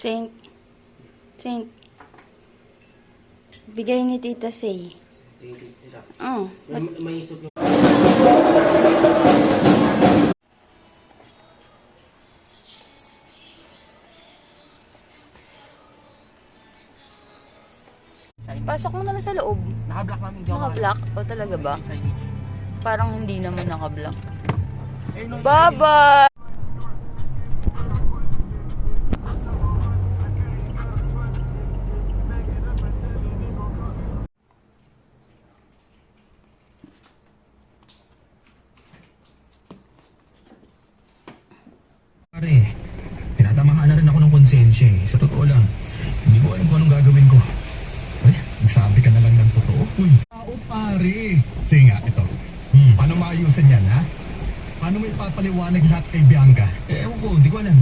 Saint. Saint. Bigay ni Tita Say. Oh. May isip yung... Pasok mo na lang sa loob. Naka-block namin. Naka-block? O talaga ba? Parang hindi naman naka-block. Bye-bye! Pare, tinatamahan na rin ako ng konsensya eh. Sa totoo lang, hindi ko alam kung anong gagawin ko. Ay, sabi ka na lang ng totoo. Uy, tao pare. Sige nga, ito. Paano maayusan yan, ha? Paano mo ipapaliwanag lahat kay Bianca? Ewan ko, hindi ko alam.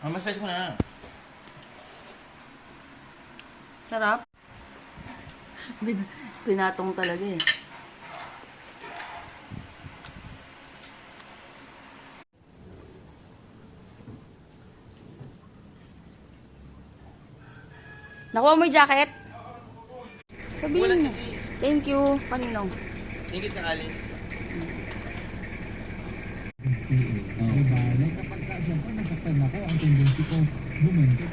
Massage mo na. Sarap. Pinatong talaga eh. Nakuha mo yung jacket? Sabihin mo. Thank you. Paninong? Tingit na Alice. Diba? Kapag ka, siyempre, nasaktan ako, ang tendency ko, bumento.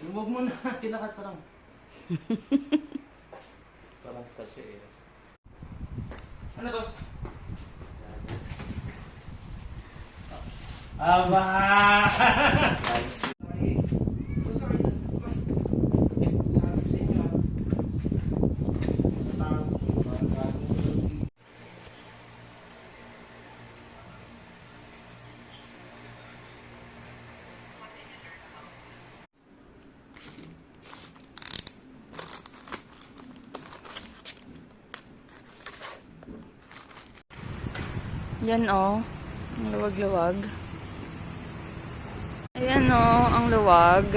Huwag mo na. Kinakat parang. Parang kasi eh. Ano to? Aba! Yan oh. Ang luwag-luwag. Ayan oh, ang luwag.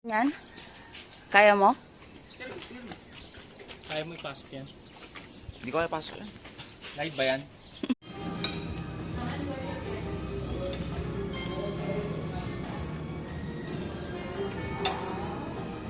Yan. Kaya mo? Kaya mo ipasok yan? Hindi ko kaya pasok yan. Live ba yan?